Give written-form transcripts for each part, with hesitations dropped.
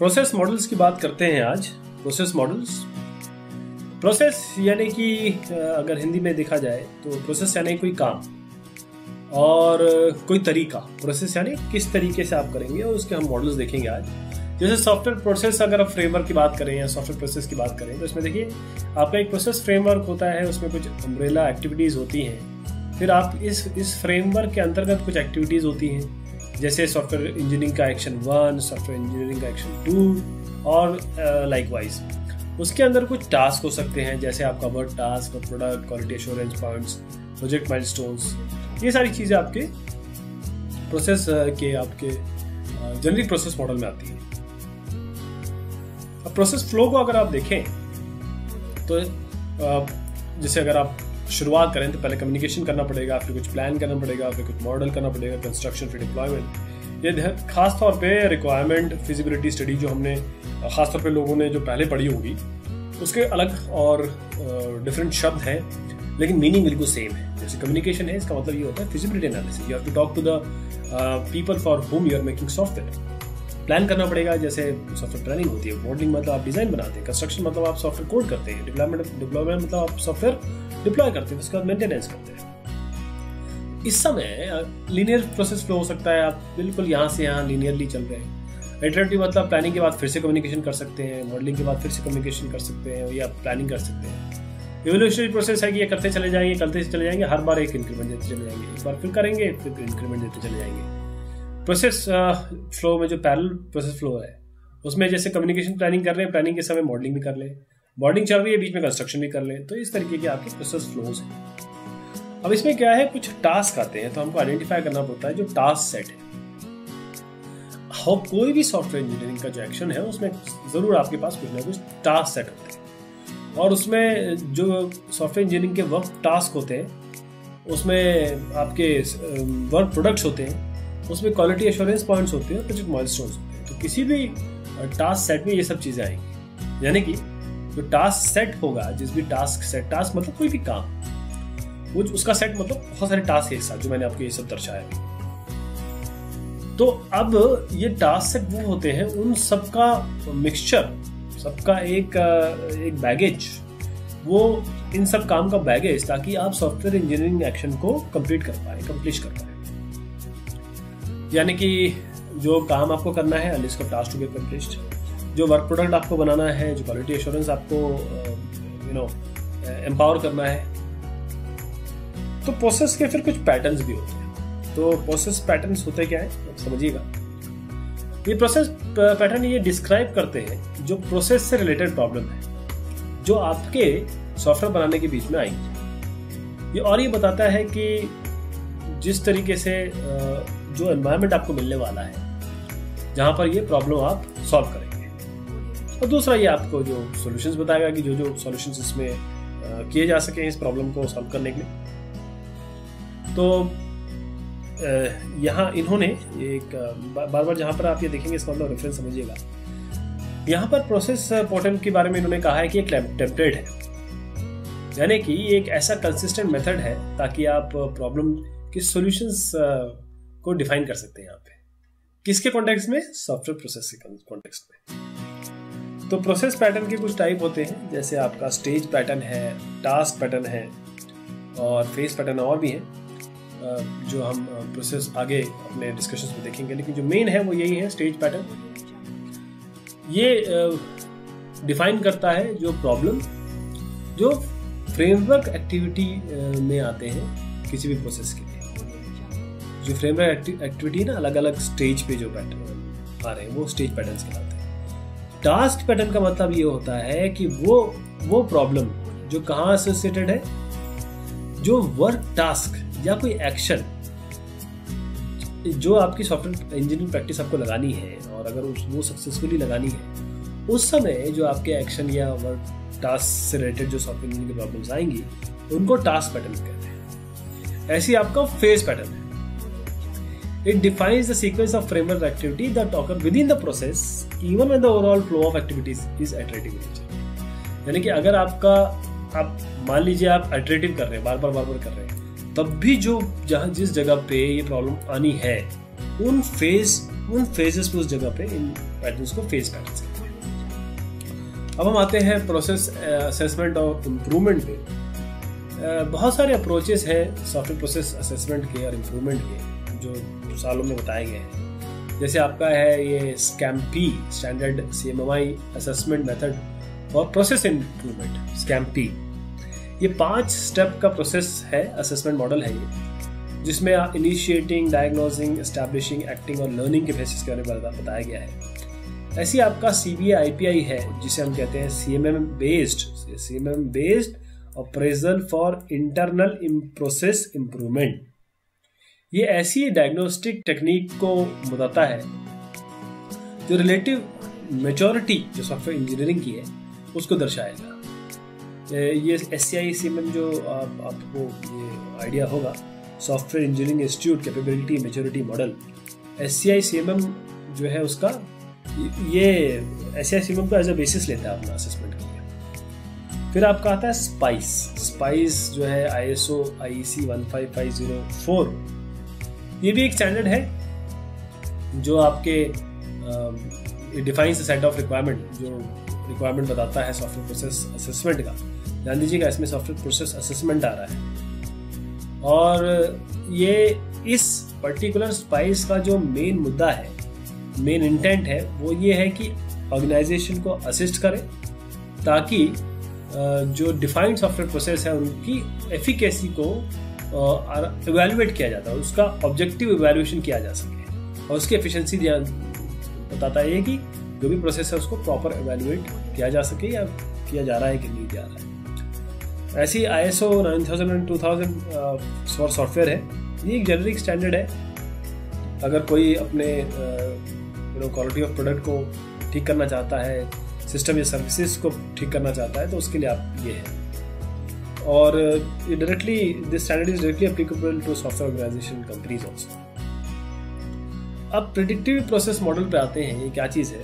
Process models की बात करते हैं आज। प्रोसेस मॉडल्स, प्रोसेस यानी कि अगर हिंदी में देखा जाए तो प्रोसेस यानी कोई काम और कोई तरीका। प्रोसेस यानी किस तरीके से आप करेंगे और उसके हम मॉडल्स देखेंगे आज। जैसे सॉफ्टवेयर प्रोसेस, अगर आप फ्रेमवर्क की बात करें या सॉफ्टवेयर प्रोसेस की बात करें तो इसमें देखिए आपका एक प्रोसेस फ्रेमवर्क होता है, उसमें कुछ अम्ब्रेला एक्टिविटीज़ होती हैं। फिर आप इस फ्रेमवर्क के अंतर्गत कुछ एक्टिविटीज़ होती हैं, जैसे सॉफ्टवेयर इंजीनियरिंग का एक्शन 1, सॉफ्टवेयर इंजीनियरिंग का एक्शन 2 और लाइकवाइज। उसके अंदर कुछ टास्क हो सकते हैं, जैसे आपका work task, product, quality assurance points, project milestones. ये सारी चीज़ें आपके प्रोसेस के आपके जनरली प्रोसेस मॉडल में आती हैं। अब प्रोसेस फ्लो को अगर आप देखें तो जैसे अगर आप शुरुआत करें तो पहले कम्युनिकेशन करना पड़ेगा, फिर कुछ प्लान करना पड़ेगा, फिर कुछ मॉडल करना पड़ेगा, कंस्ट्रक्शन, फिर डिप्लॉयमेंट। ये खास तौर पे रिक्वायरमेंट फिजिबिलिटी स्टडी जो हमने खास तौर पे लोगों ने जो पहले पढ़ी होगी उसके अलग और डिफरेंट शब्द हैं, लेकिन मीनिंग बिल्कुल सेम है। जैसे कम्युनिकेशन है, इसका मतलब ये होता है feasibility analysis. You have to talk to the people for whom you are making software. Plan करना पड़ेगा, जैसे सॉफ्टवेयर प्लानिंग होती है। मॉडलिंग मतलब आप डिजाइन बनाते हैं, कंस्ट्रक्शन मतलब आप सॉफ्टवेयर कोड करते हैं, डिप्लॉयमेंट मतलब आप सॉफ्टवेयर डिप्लॉय करते हैं, उसके बाद मेंटेनेंस करते हैं। इस समय लीनियर प्रोसेस फ्लो हो सकता है, आप बिल्कुल यहाँ से यहाँ लीनियरली चल रहे हैं। इटरेटिव मतलब प्लानिंग के बाद फिर से कम्युनिकेशन कर सकते हैं, मॉडलिंग के बाद फिर से कम्युनिकेशन कर सकते हैं या प्लानिंग कर सकते हैं। इवोल्यूशनरी प्रोसेस है कि ये करते चले जाएंगे, हर बार एक इंक्रीमेंट देते चले जाएंगे, एक बार फिर करेंगे, फिर इंक्रीमेंट देते चले जाएंगे। प्रोसेस फ्लो में जो पैरेलल प्रोसेस फ्लो है उसमें जैसे कम्युनिकेशन प्लानिंग कर रहे हैं, प्लानिंग के समय मॉडलिंग भी कर लें, मॉडलिंग चल रही है बीच में कंस्ट्रक्शन भी कर लें। तो इस तरीके के आपके प्रोसेस फ्लोज हैं। अब इसमें क्या है, कुछ टास्क आते हैं तो हमको आइडेंटिफाई करना पड़ता है जो टास्क सेट है। कोई भी सॉफ्टवेयर इंजीनियरिंग का जो एक्शन है उसमें जरूर आपके पास कुछ ना कुछ टास्क सेट होते हैं, और उसमें जो सॉफ्टवेयर इंजीनियरिंग के वर्क टास्क होते हैं उसमें आपके वर्क प्रोडक्ट्स होते हैं, उसमें क्वालिटी एश्योरेंस पॉइंट्स होते हैं, प्रोजेक्ट माइलस्टोन्स होते हैं। तो किसी भी टास्क सेट में ये सब चीजें आएंगी। यानी कि जो टास्क सेट होगा, जिस भी टास्क सेट, टास्क मतलब कोई भी काम, वो उसका सेट मतलब बहुत सारे टास्क एक साथ, जो मैंने आपको ये सब दर्शाया। तो अब ये टास्क सेट वो होते हैं, उन सबका मिक्सचर, सबका एक बैगेज, वो इन सब काम का बैगेज, ताकि आप सॉफ्टवेयर इंजीनियरिंग एक्शन को कंप्लीट कर पाए, कंप्लीट कर पाए। यानी कि जो काम आपको करना है, list of task to be completed, जो वर्क प्रोडक्ट आपको बनाना है, जो क्वालिटी एश्योरेंस आपको एम्पावर करना है। तो प्रोसेस के फिर कुछ पैटर्न्स भी होते हैं। तो प्रोसेस पैटर्न्स होते क्या है, आप समझिएगा। ये प्रोसेस पैटर्न ये डिस्क्राइब करते हैं जो प्रोसेस से रिलेटेड प्रॉब्लम है, जो आपके सॉफ्टवेयर बनाने के बीच में आएंगी। और ये बताता है कि जिस तरीके से जो एनवायरनमेंट आपको मिलने वाला है, जहां पर ये प्रॉब्लम आप सॉल्व करेंगे। और दूसरा ये आपको जो सॉल्यूशंस बताएगा कि जो सॉल्यूशंस इसमें किए जा सके इस प्रॉब्लम को सॉल्व करने के लिए। तो यहाँ इन्होंने एक बार बार जहां पर आप ये देखेंगे, इसका मतलब रेफरेंस समझिएगा। यहाँ पर प्रोसेस पैटर्न के बारे में इन्होंने कहा है कि एक टेम्पलेट है, यानी कि एक ऐसा कंसिस्टेंट मेथड है ताकि आप प्रॉब्लम के सॉल्यूशंस को डिफाइन कर सकते हैं। यहाँ पे किसके कॉन्टेक्स्ट में, सॉफ्टवेयर प्रोसेस के कॉन्टेक्स्ट में। तो प्रोसेस पैटर्न के कुछ टाइप होते हैं, जैसे आपका स्टेज पैटर्न है, टास्क पैटर्न है और फेज पैटर्न और भी हैं, जो हम प्रोसेस आगे अपने डिस्कशंस में देखेंगे। लेकिन जो मेन है वो यही है, स्टेज पैटर्न। ये डिफाइन करता है जो प्रॉब्लम जो फ्रेमवर्क एक्टिविटी में आते हैं किसी भी प्रोसेस के लिए। जो फ्रेमवर्क एक्टिविटी ना, अलग अलग स्टेज पे जो पैटर्न आ रहे हैं वो स्टेज पैटर्न्स कहलाते हैं। टास्क पैटर्न का मतलब ये होता है कि वो प्रॉब्लम जो कहाँ एसोसिएटेड है, जो वर्क टास्क या कोई एक्शन जो आपकी सॉफ्टवेयर इंजीनियरिंग प्रैक्टिस आपको लगानी है, और अगर वो सक्सेसफुली लगानी है, उस समय जो आपके एक्शन या वर्क टास्क से रिलेटेड जो सॉफ्टवेयर इंजीनियरिंग की प्रॉब्लम्स आएंगी उनको टास्क पैटर्न कहते हैं। ऐसी आपका फेज पैटर्न है। It defines the sequence of framework activity that occur within the process, even when the overall flow of activities is iterative in nature. यानी कि अगर आप मान लीजिए आप iterative कर रहे हैं, बार बार कर रहे हैं, तब भी जिस जगह पे ये प्रॉब्लम आनी है, उन फेजेस पे उस जगह पे पैटर्न्स को फेज पैटर्न्स कहते हैं। अब हम आते हैं प्रोसेस असेसमेंट और इम्प्रूवमेंट पे। बहुत सारे अप्रोचेस हैं सॉफ्टवेयर प्रोसेस असेसमेंट के और इम्प्रूवमेंट के जो सालों में बताए गए हैं। जैसे आपका है ये scampi, standard CMMI assessment method और प्रोसेस इम्प्रूवमेंट स्कैम्पी। ये 5 स्टेप का प्रोसेस है, असेसमेंट मॉडल है ये, जिसमें इनिशिएटिंग, डायग्नोजिंग, एस्टैब्लिशिंग, एक्टिंग और लर्निंग के बेसिस के बारे में बताया गया है। ऐसी आपका CBA IPI है जिसे हम कहते हैं CMM based appraisal for internal process improvement. ये ऐसी डायग्नोस्टिक टेक्निक को बताता है जो रिलेटिव मैच्योरिटी जो सॉफ्टवेयर इंजीनियरिंग की है उसको दर्शाएगा। ये SCI CMM जो आपको ये आइडिया होगा, software engineering institute capability maturity model, SCI CMM जो है उसका ये SCI CMM को एज अ बेसिस लेता है अपना असेसमेंट के लिए। फिर आपका आता है स्पाइस जो है ISO IEC 15504। ये भी एक स्टैंडर्ड है जो आपके defines a set of requirement, जो रिक्वायरमेंट बताता है सॉफ्टवेयर प्रोसेस असेसमेंट का। ध्यान दीजिएगा इसमें सॉफ्टवेयर प्रोसेस असेसमेंट आ रहा है। और ये इस पर्टिकुलर स्पाइस का जो मेन मुद्दा है, मेन इंटेंट है, वो ये है कि ऑर्गेनाइजेशन को असिस्ट करे ताकि जो डिफाइंड सॉफ्टवेयर प्रोसेस है उनकी एफिकेसी को इवैल्यूएट किया जाता है, उसका ऑब्जेक्टिव इवैल्यूएशन किया जा सके और उसकी एफिशिएंसी बताता है कि जो भी प्रोसेस है उसको प्रॉपर इवैल्यूएट किया जा सके या किया जा रहा है कि नहीं जा रहा है। ऐसी ISO 9000 और 2000 सॉफ्टवेयर है। ये एक जेनरिक स्टैंडर्ड है। अगर कोई अपने क्वालिटी ऑफ प्रोडक्ट को ठीक करना चाहता है, सिस्टम या सर्विसेज को ठीक करना चाहता है, तो उसके लिए आप ये है। और ये directly this standard is directly applicable to software organization companies also. अब प्रेडिक्टिव प्रोसेस मॉडल पे आते हैं। ये क्या चीज़ है?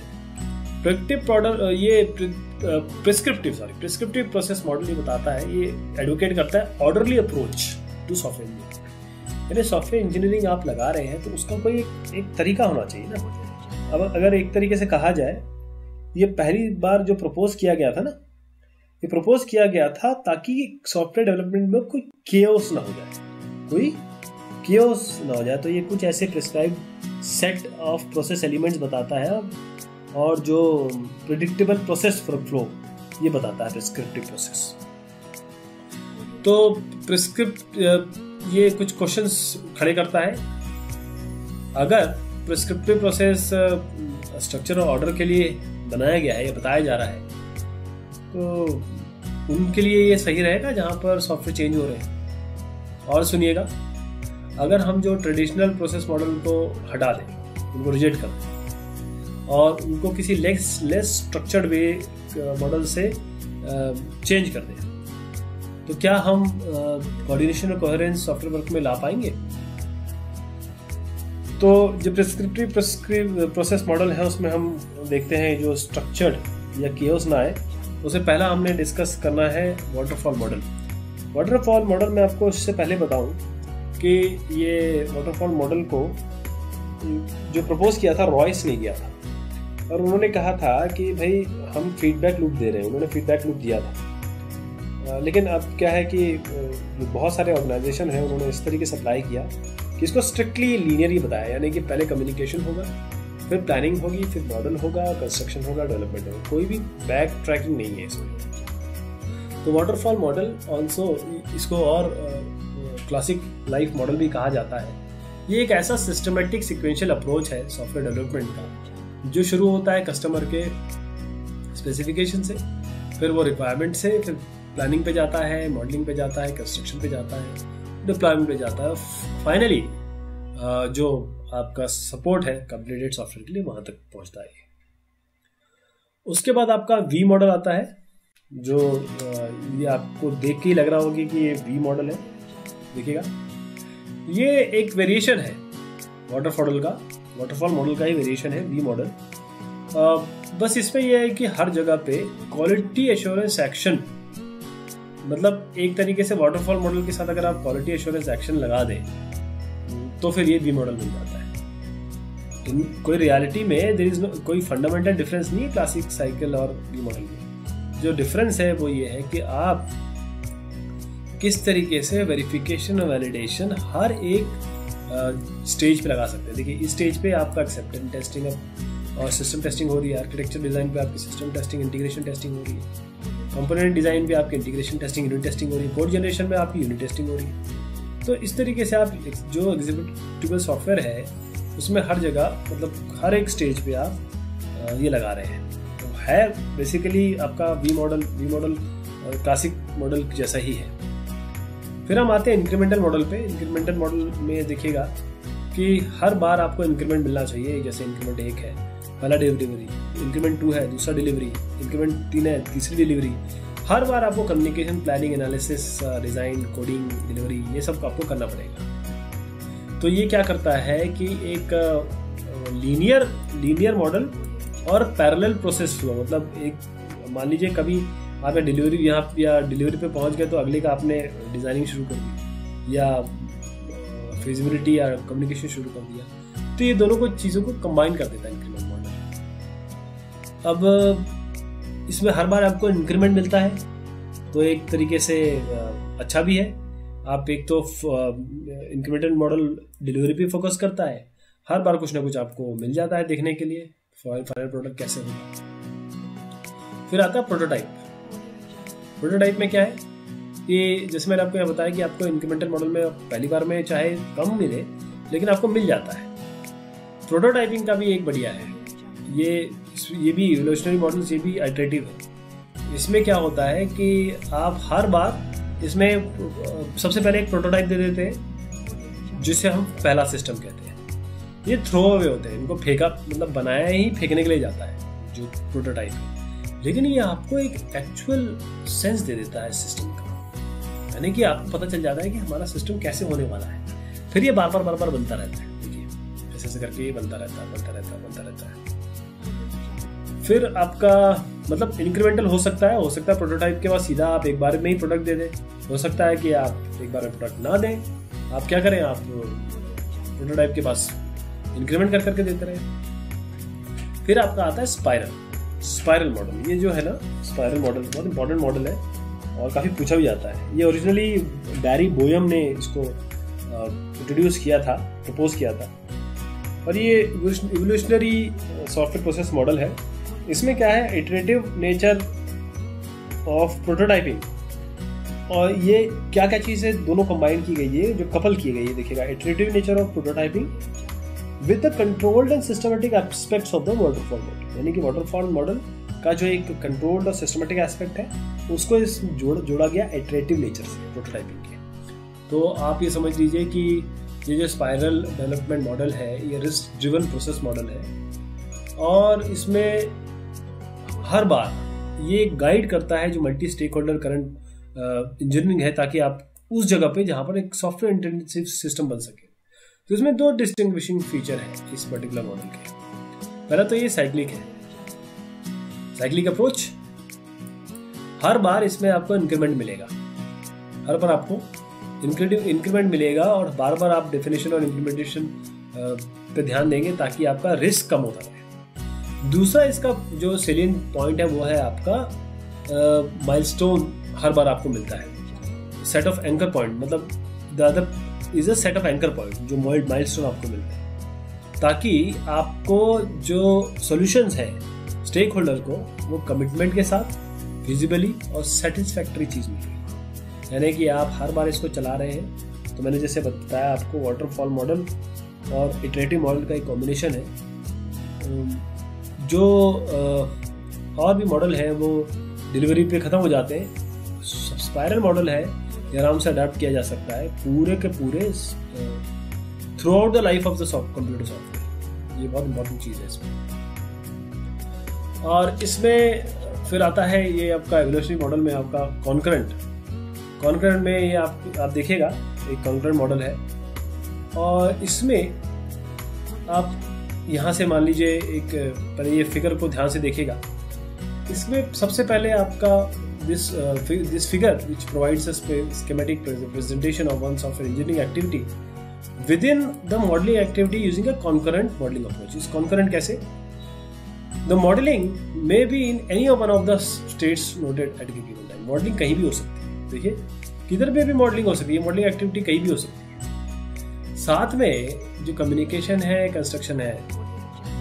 प्रिस्क्रिप्टिव प्रोसेस मॉडल ये बताता है, ये एडवोकेट करता है orderly approach to software engineering. यानी सॉफ्टवेयर इंजीनियरिंग आप लगा रहे हैं तो उसका कोई एक तरीका होना चाहिए ना। अब अगर एक तरीके से कहा जाए, ये पहली बार जो प्रपोज किया गया था ना, ये प्रपोज किया गया था ताकि सॉफ्टवेयर डेवलपमेंट में कोई केओस ना हो जाए, तो ये कुछ ऐसे prescribe set of process elements बताता है और जो प्रेडिक्टेबल प्रोसेस फ्लो ये बताता है प्रिस्क्रिप्टिव प्रोसेस। तो ये कुछ क्वेश्चंस खड़े करता है। अगर प्रिस्क्रिप्टिव प्रोसेस स्ट्रक्चर और ऑर्डर के लिए बनाया गया है या बताया जा रहा है, तो उनके लिए ये सही रहेगा जहां पर सॉफ्टवेयर चेंज हो रहे हैं। और सुनिएगा, अगर हम जो ट्रेडिशनल प्रोसेस मॉडल को हटा दें, उनको रिजेक्ट कर दें और उनको किसी लेस स्ट्रक्चर्ड वे मॉडल से चेंज कर दें, तो क्या हम कोऑर्डिनेशन और कोहेरेंस सॉफ्टवेयर वर्क में ला पाएंगे? तो जो प्रिस्क्रिप्टिव प्रोसेस मॉडल है उसमें हम देखते हैं जो स्ट्रक्चर्ड या केओस ना आए, उसे पहला हमने डिस्कस करना है वाटरफॉल मॉडल। वाटरफॉल मॉडल में आपको इससे पहले बताऊं कि ये वाटरफॉल मॉडल को जो प्रपोज किया था रॉयस ने किया था, और उन्होंने कहा था कि भाई हम फीडबैक लूप दे रहे हैं। उन्होंने फीडबैक लूप दिया था, लेकिन अब क्या है कि बहुत सारे ऑर्गेनाइजेशन हैं, उन्होंने इस तरीके से अप्लाई किया कि इसको स्ट्रिक्टली लीनियर ही बताया, यानी कि पहले कम्युनिकेशन होगा, फिर प्लानिंग होगी, फिर मॉडल होगा, कंस्ट्रक्शन होगा, डेवलपमेंट होगा, कोई भी बैक ट्रैकिंग नहीं है इसमें। तो वाटरफॉल मॉडल ऑल्सो, इसको और क्लासिक लाइफ मॉडल भी कहा जाता है। ये एक ऐसा सिस्टमेटिक सिक्वेंशियल अप्रोच है सॉफ्टवेयर डेवलपमेंट का, जो शुरू होता है कस्टमर के स्पेसिफिकेशन से, फिर वो रिक्वायरमेंट से, फिर प्लानिंग पे जाता है, मॉडलिंग पे जाता है, कंस्ट्रक्शन पे जाता है, डिप्लॉयमेंट पे जाता है, फाइनली जो आपका सपोर्ट है कंप्लीटेड सॉफ्टवेयर के लिए वहां तक पहुंचता है। उसके बाद आपका वी मॉडल आता है, जो ये आपको देख के ही लग रहा होगा कि ये वी मॉडल है। देखिएगा, ये एक वेरिएशन है वाटरफॉल मॉडल का ही वेरिएशन है वी मॉडल। बस इसमें यह है कि हर जगह पे क्वालिटी एश्योरेंस एक्शन, मतलब एक तरीके से वाटरफॉल मॉडल के साथ अगर आप क्वालिटी एश्योरेंस एक्शन लगा दें तो फिर ये वी मॉडल मिल जाता है। कोई रियलिटी में देयर इज कोई फंडामेंटल डिफरेंस नहीं है क्लासिक साइकिल और वी मॉडल में। जो डिफरेंस है वो ये है कि आप किस तरीके से वेरिफिकेशन और वैलिडेशन हर एक स्टेज पे लगा सकते हैं। देखिए इस स्टेज पे आपका एक्सेप्टेंस टेस्टिंग और सिस्टम टेस्टिंग हो रही है, आर्किटेक्चर डिजाइन पे आपकी सिस्टम टेस्टिंग, इंटीग्रेशन टेस्टिंग हो रही है, कंपोनेंट डिजाइन पे आपकी इंटीग्रेशन टेस्टिंग, यूनिट टेस्टिंग हो रही है, कोड जनरेशन में आपकी यूनिट टेस्टिंग हो रही है। तो इस तरीके से आप जो एग्जीक्यूटिबल सॉफ्टवेयर है उसमें हर जगह मतलब हर एक स्टेज पे आप ये लगा रहे हैं। तो है बेसिकली आपका वी मॉडल क्लासिक मॉडल जैसा ही है। फिर हम आते हैं इंक्रीमेंटल मॉडल पे। इंक्रीमेंटल मॉडल में देखिएगा कि हर बार आपको इंक्रीमेंट मिलना चाहिए। जैसे इंक्रीमेंट 1 है, पहला डिलीवरी, इंक्रीमेंट 2 है, दूसरा डिलीवरी, इंक्रीमेंट 3 है, तीसरी डिलीवरी। हर बार आपको communication, planning, analysis, design, coding, delivery ये सब आपको करना पड़ेगा। तो ये क्या करता है कि एक लीनियर मॉडल और पैरेलल प्रोसेस फ्लो, मतलब एक मान लीजिए कभी आपने डिलीवरी यहाँ या डिलीवरी पे पहुँच गए तो अगले का आपने डिज़ाइनिंग शुरू कर दी या फिजिबिलिटी या कम्युनिकेशन शुरू कर दिया, तो ये दोनों को चीज़ों को कंबाइन कर देता है इंक्रीमेंट मॉडल। अब इसमें हर बार आपको इंक्रीमेंट मिलता है तो एक तरीके से अच्छा भी है। आप एक तो इंक्रीमेंटल मॉडल डिलीवरी पे फोकस करता है, हर बार कुछ ना कुछ आपको मिल जाता है देखने के लिए फाइनल प्रोडक्ट कैसे होगा। फिर आता है प्रोटोटाइप। प्रोटोटाइप में क्या है कि जैसे मैंने आपको यहाँ बताया कि आपको इंक्रीमेंटल मॉडल में पहली बार में चाहे कम मिले लेकिन आपको मिल जाता है। प्रोटोटाइपिंग का भी एक बढ़िया है, ये भी इवोल्यूशनरी मॉडल्स, ये भी आइटरेटिव है। इसमें क्या होता है कि आप हर बार इसमें सबसे पहले एक प्रोटोटाइप दे देते हैं जिसे हम पहला सिस्टम कहते हैं। ये थ्रो अवे होते हैं, इनको फेंका मतलब बनाया ही फेंकने के लिए जाता है जो प्रोटोटाइप है, लेकिन ये आपको एक एक्चुअल सेंस दे देता है सिस्टम का, यानी कि आपको पता चल जाता है कि हमारा सिस्टम कैसे होने वाला है। फिर ये बार बार बनता रहता है। देखिए ऐसे करके ये बनता रहता है। फिर आपका मतलब इंक्रीमेंटल हो सकता है प्रोटोटाइप के बाद सीधा आप एक बार में ही प्रोडक्ट दे दें, हो सकता है कि आप एक बार में प्रोडक्ट ना दें, आप क्या करें, आप प्रोटोटाइप के पास इंक्रीमेंट कर करके देते रहें। फिर आपका आता है स्पाइरल मॉडल। ये जो है ना स्पाइरल मॉडल बहुत इंपॉर्टेंट मॉडल है और काफ़ी पूछा भी जाता है। ये ओरिजिनली बैरी बोयम ने इसको इंट्रोड्यूस किया था, प्रपोज किया था, और ये इवोल्यूशनरी सॉफ्टवेयर प्रोसेस मॉडल है। इसमें क्या है, इटरेटिव नेचर ऑफ प्रोटोटाइपिंग, और ये क्या क्या चीज़ है दोनों कंबाइन की गई है, जो कपल की गई है। देखिएगा, iterative nature of prototyping with the controlled and systematic aspects of the waterfall model, यानी कि वाटरफॉल मॉडल का जो एक कंट्रोल्ड और सिस्टमेटिक एस्पेक्ट है उसको इस जोड़ा गया इटरेटिव नेचर से प्रोटोटाइपिंग के। तो आप ये समझ लीजिए कि ये जो स्पाइरल डेवलपमेंट मॉडल है ये रिस्क ड्रिवन प्रोसेस मॉडल है, और इसमें हर बार ये गाइड करता है जो multi stakeholder current engineering है, ताकि आप उस जगह पे जहां पर एक सॉफ्टवेयर इंटेंसिव सिस्टम बन सके। तो इसमें 2 डिस्टिंग्विशिंग फीचर है इस पर्टिकुलर मॉडल के। पहला तो ये साइक्लिक है, साइक्लिक अप्रोच। हर बार इसमें आपको इंक्रीमेंट मिलेगा, हर बार आपको इंक्रीमेंट मिलेगा, और बार बार आप डेफिनेशन और इम्प्लीमेंटेशन पे ध्यान देंगे ताकि आपका रिस्क कम होता रहे। दूसरा इसका जो सेलिएंट पॉइंट है वो है आपका माइलस्टोन हर बार आपको मिलता है। सेट ऑफ एंकर पॉइंट, मतलब the other is a set of anchor point, जो माइलस्टोन आपको मिलता है, ताकि आपको जो सॉल्यूशंस है स्टेक होल्डर को वो कमिटमेंट के साथ फिजिबली और सेटिस्फैक्टरी चीज मिले, यानी कि आप हर बार इसको चला रहे हैं। तो मैंने जैसे बताया आपको, वाटरफॉल मॉडल और इटरेटिव मॉडल का एक कॉम्बिनेशन है। जो और भी मॉडल है वो डिलीवरी पे ख़त्म हो जाते हैं। स्पाइरल मॉडल है, ये आराम से अडाप्ट किया जा सकता है पूरे के पूरे through out the life of the computer software. ये बहुत इंपॉर्टेंट चीज़ है इसमें। और इसमें फिर आता है ये आपका इवोल्यूशनरी मॉडल में आपका कॉन्करेंट में ये आप देखिएगा एक कॉन्करेंट मॉडल है, और इसमें आप यहाँ से मान लीजिए एक पहले ये फिगर को ध्यान से देखिएगा। इसमें सबसे पहले आपका this figure which provides a schematic presentation of one software engineering activity within the modelling activity using a concurrent modelling approach. इस कॉन्करेंट कैसे? The modelling may be in any one of the states noted at given time. Modelling कहीं भी हो सकती है, देखिए किधर पे भी मॉडलिंग हो सकती है, मॉडलिंग एक्टिविटी कहीं भी हो सकती है। साथ में जो कम्युनिकेशन है, कंस्ट्रक्शन है,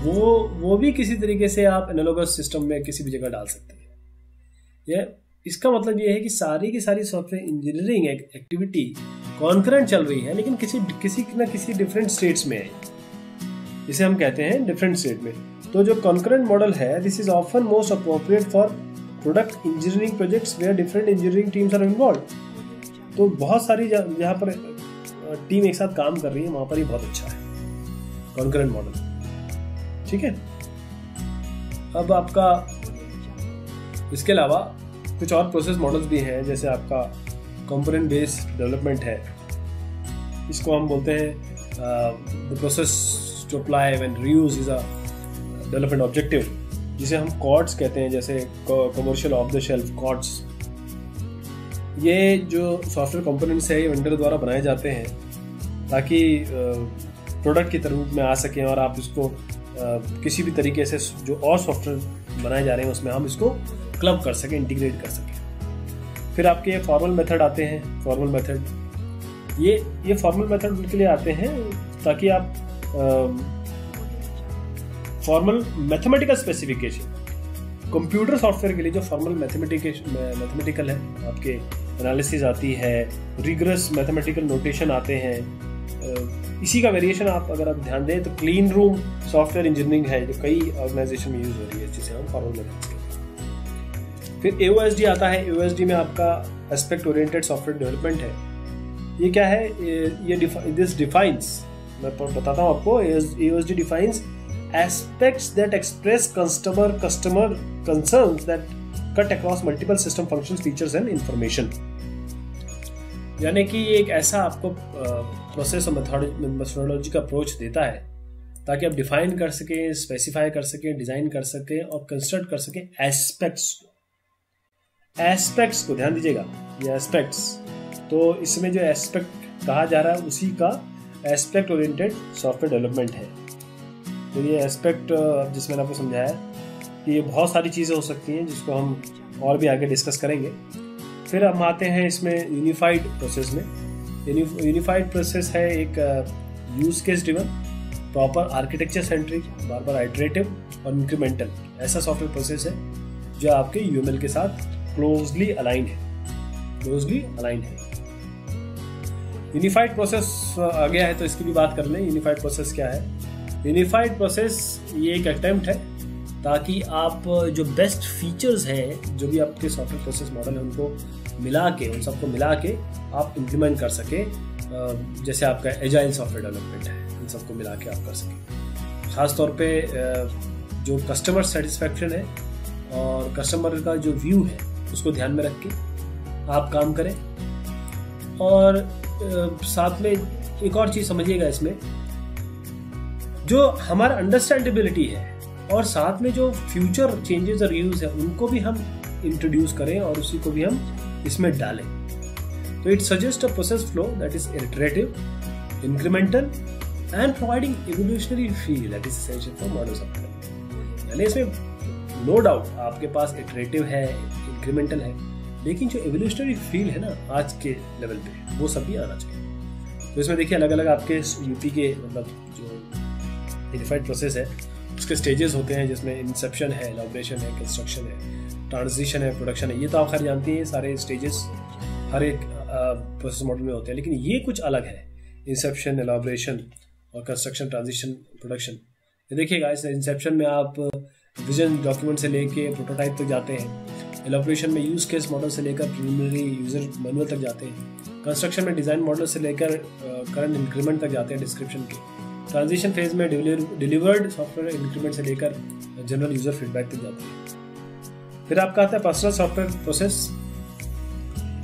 वो भी किसी तरीके से आप एनालॉगस सिस्टम में किसी भी जगह डाल सकते हैं। इसका मतलब ये है कि सारी की सारी सॉफ्टवेयर इंजीनियरिंग एक्टिविटी कॉन्करेंट चल रही है, लेकिन किसी डिफरेंट स्टेट्स में है। इसे हम कहते हैं डिफरेंट स्टेट में। तो जो कॉन्करेंट मॉडल है, this is often most appropriate for product engineering projects where different engineering teams are involve. तो बहुत सारी जहाँ पर टीम एक साथ काम कर रही है, वहां पर ही बहुत अच्छा है कॉन्करेंट मॉडल। ठीक है, अब आपका इसके अलावा कुछ और प्रोसेस मॉडल्स भी हैं, जैसे आपका कंपोनेंट बेस्ड डेवलपमेंट है। इसको हम बोलते हैं the process to apply when reuse is a development objective, जिसे हम कॉर्ड्स कहते हैं, जैसे commercial off the shelf cords. ये जो सॉफ्टवेयर कंपोनेंट्स है, ये वेंडर द्वारा बनाए जाते हैं ताकि प्रोडक्ट के रूप में आ सकें, और आप इसको किसी भी तरीके से जो और सॉफ्टवेयर बनाए जा रहे हैं उसमें हम इसको क्लब कर सकें, इंटीग्रेट कर सकें। फिर आपके फॉर्मल मेथड आते हैं। फॉर्मल मेथड ये फॉर्मल मेथड उनके लिए आते हैं ताकि आप formal mathematical specification, computer software के लिए जो फॉर्मल मैथमेटिकल है, आपके एनालिसिस आती है, रिगरस मैथमेटिकल नोटेशन आते हैं। इसी का वेरिएशन आप अगर आप ध्यान दें तो क्लीन रूम सॉफ्टवेयर इंजीनियरिंग है, जो कई ऑर्गेनाइजेशन में यूज हो रही है, जिसे हम फॉर्मल मेथड्स कहते हैं। फिर AOSD आता है। AOSD में आपका एस्पेक्ट ओरिएंटेड सॉफ्टवेयर डेवलपमेंट है। ये क्या है? ये दिस डिफाइंस, मैं बताता हूँ आपको। AOSD defines aspects that express customer concerns that cut across multiple system functions, features and information. यानी कि ये एक ऐसा आपको प्रोसेस और मेथोडोलॉजी का अप्रोच देता है ताकि आप डिफाइन कर सकें, स्पेसिफाई कर सकें, डिजाइन कर सकें और कंस्ट्रक्ट कर सकें एस्पेक्ट्स को। ध्यान दीजिएगा, ये एस्पेक्ट्स, तो इसमें जो एस्पेक्ट कहा जा रहा है उसी का एस्पेक्ट ओरिएंटेड सॉफ्टवेयर डेवलपमेंट है। तो ये एस्पेक्ट जिसमें मैंने आपको समझाया कि ये बहुत सारी चीज़ें हो सकती हैं, जिसको हम और भी आगे डिस्कस करेंगे। फिर हम आते हैं इसमें यूनिफाइड प्रोसेस में। यूनिफाइड प्रोसेस है एक use case driven, proper architecture centric, बार बार आइटरेटिव और इंक्रीमेंटल ऐसा सॉफ्टवेयर प्रोसेस है जो आपके UML के साथ क्लोजली अलाइन है। यूनिफाइड प्रोसेस आ गया है, तो इसकी भी बात कर लें। यूनिफाइड प्रोसेस क्या है? यूनिफाइड प्रोसेस ये एक अटेम्प्ट है ताकि आप जो बेस्ट फीचर्स हैं, जो भी आपके सॉफ्टवेयर प्रोसेस मॉडल है, उनको उन सबको मिला के आप इम्प्लीमेंट कर सके। जैसे आपका एजाइल सॉफ्टवेयर डेवलपमेंट है, इन सबको मिला के आप कर सकें। खासतौर पे जो कस्टमर सेटिस्फैक्शन है और कस्टमर का जो व्यू है, उसको ध्यान में रख के आप काम करें। और साथ में एक और चीज़ समझिएगा, इसमें जो हमारा अंडरस्टैंडेबिलिटी है और साथ में जो फ्यूचर चेंजेस और यूज है, उनको भी हम इंट्रोड्यूस करें और उसी को भी हम इसमें डालें। तो it suggest a process flow that is iterative, incremental and providing evolutionary feel that is essential for modern software. यानी इसमें नो डाउट आपके पास इटरेटिव है, इंक्रीमेंटल है, लेकिन जो इवोल्यूशनरी फील है ना आज के लेवल पे, वो सब भी आना चाहिए। तो इसमें देखिए अलग अलग आपके UP के मतलब जो यूनिफाइड प्रोसेस है उसके स्टेजेस होते हैं, जिसमें इंसेप्शन है, एलैबोरेशन है, कंस्ट्रक्शन है, ट्रांजिशन है, प्रोडक्शन है। ये तो आप खैर जानती हैं, सारे स्टेजेस हर एक प्रोसेस मॉडल में होते हैं, लेकिन ये कुछ अलग है। इंसेप्शन, एलैबोरेशन और कंस्ट्रक्शन, ट्रांजिशन, प्रोडक्शन। ये देखिएगा, इस इंसेप्शन में आप विजन डॉक्यूमेंट से लेके प्रोटोटाइप तक जाते हैं। एलैबोरेशन में यूज केस मॉडल से लेकर प्रीलिमिनरी यूजर मैनुअल तक जाते हैं। कंस्ट्रक्शन में डिजाइन मॉडल से लेकर करंट इंक्रीमेंट तक जाते हैं, डिस्क्रिप्शन के। ट्रांजिशन फेज में डिलीवर्ड सॉफ्टवेयर इंक्रीमेंट से लेकर जनरल यूजर फीडबैक तक जाते हैं। फिर आपका आता है पर्सनल सॉफ्टवेयर प्रोसेस।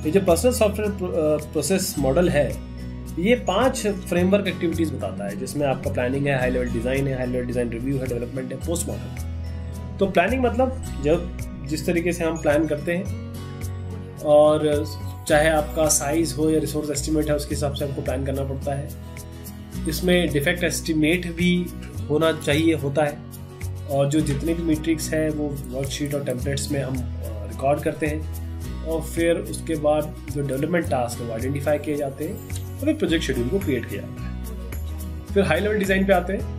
ये जो पर्सनल सॉफ्टवेयर प्रोसेस मॉडल है, ये 5 फ्रेमवर्क एक्टिविटीज बताता है, जिसमें आपका प्लानिंग है, हाई लेवल डिजाइन है, हाई लेवल डिजाइन रिव्यू है, डेवलपमेंट है, पोस्ट मॉर्टम। तो प्लानिंग मतलब जब जिस तरीके से हम प्लान करते हैं, और चाहे आपका साइज हो या रिसोर्स एस्टिमेट है, उसके हिसाब से आपको प्लान करना पड़ता है। इसमें डिफेक्ट एस्टिमेट भी होना चाहिए, होता है, और जो जितने भी मीट्रिक्स हैं वो वर्कशीट और टेम्पलेट्स में हम रिकॉर्ड करते हैं, और फिर उसके बाद जो डेवलपमेंट टास्क है वो आइडेंटिफाई किए जाते हैं और फिर प्रोजेक्ट शेड्यूल को क्रिएट किया जाता है। फिर हाई लेवल डिज़ाइन पे आते हैं।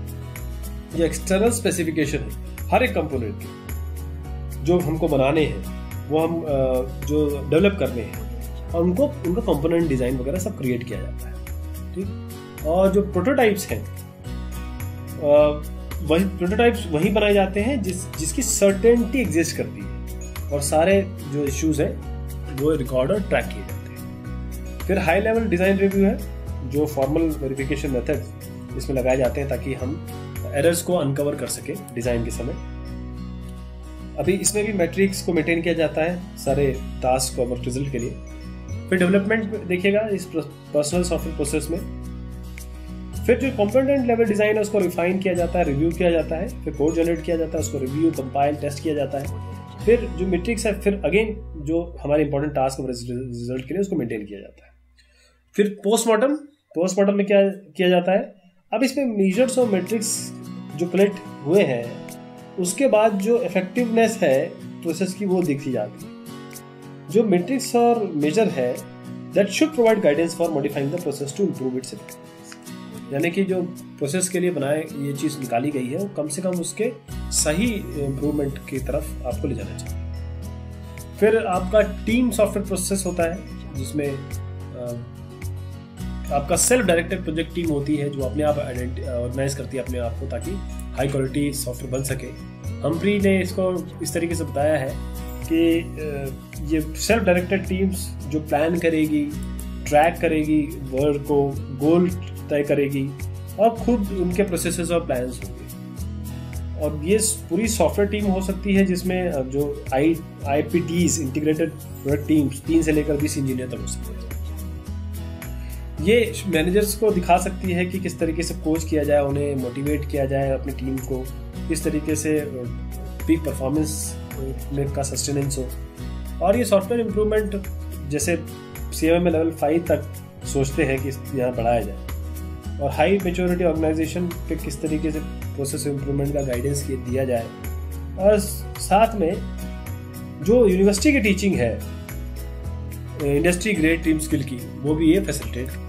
जो एक्सटर्नल स्पेसिफिकेशन है हर एक कंपोनेंट के, जो हमको बनाने हैं, वो हम जो डेवलप करने हैं, और उनका कंपोनेंट डिज़ाइन वगैरह सब क्रिएट किया जाता है, ठीक। और जो प्रोटोटाइप्स हैं वही प्रोटोटाइप्स वही बनाए जाते हैं जिसकी सर्टेनिटी एग्जिस्ट करती है, और सारे जो इश्यूज हैं वो रिकॉर्ड और ट्रैक किए जाते हैं। फिर हाई लेवल डिज़ाइन रिव्यू है, जो फॉर्मल वेरिफिकेशन मेथड इसमें लगाए जाते हैं ताकि हम एरर्स को अनकवर कर सके डिज़ाइन के समय। अभी इसमें भी मैट्रिक्स को मेंटेन किया जाता है सारे टास्क और वर्क रिजल्ट के लिए। फिर डेवलपमेंट देखिएगा इस पर्सनल सॉफ्टवेयर प्रोसेस में। फिर जो कंपोनेंट लेवल डिज़ाइन है उसको रिफाइन किया जाता है, रिव्यू किया जाता है, फिर कोड जनरेट किया जाता है, उसको रिव्यू, कंपाइल, टेस्ट किया जाता है। फिर जो मैट्रिक्स है, फिर अगेन जो हमारे इंपॉर्टेंट टास्क और रिजल्ट के लिए उसको मेंटेन किया जाता है। फिर पोस्टमार्टम में क्या किया जाता है, अब इसमें मेजर्स और मैट्रिक्स जो कलेक्ट हुए हैं उसके बाद जो इफेक्टिवनेस है प्रोसेस की वो देखी जाती है। जो मैट्रिक्स और मेजर है that should provide guidance for modifying the process to improve its effectiveness, यानी कि जो प्रोसेस के लिए बनाए ये चीज़ निकाली गई है वो कम से कम उसके सही इम्प्रूवमेंट की तरफ आपको ले जाना चाहिए। फिर आपका टीम सॉफ्टवेयर प्रोसेस होता है जिसमें आपका सेल्फ डायरेक्टेड प्रोजेक्ट टीम होती है जो अपने आप ऑर्गेनाइज करती है अपने आप को ताकि हाई क्वालिटी सॉफ्टवेयर बन सके। हम्फ्री ने इसको इस तरीके से बताया है कि ये सेल्फ डायरेक्टेड टीम्स जो प्लान करेगी, ट्रैक करेगी वर्क को, गोल तय करेगी और खुद उनके प्रोसेसेस और प्लान्स होंगे। और ये पूरी सॉफ्टवेयर टीम हो सकती है जिसमें जो IPTs इंटीग्रेटेड प्रोडक्ट टीम्स 3 से लेकर 20 इंजीनियर तक हो सकते हैं। ये मैनेजर्स को दिखा सकती है कि किस तरीके से कोच किया जाए, उन्हें मोटिवेट किया जाए अपनी टीम को, किस तरीके से पीक परफॉर्मेंस में का सस्टेनेंस हो। और ये सॉफ्टवेयर इम्प्रूवमेंट जैसे CMM में लेवल 5 तक सोचते हैं कि यहाँ बढ़ाया जाए, और हाई मैच्योरिटी ऑर्गेनाइजेशन पे किस तरीके से प्रोसेस इम्प्रूवमेंट का गाइडेंस दिया जाए। और साथ में जो यूनिवर्सिटी की टीचिंग है इंडस्ट्री ग्रेड टीम स्किल की, वो भी ये फैसिलिटेट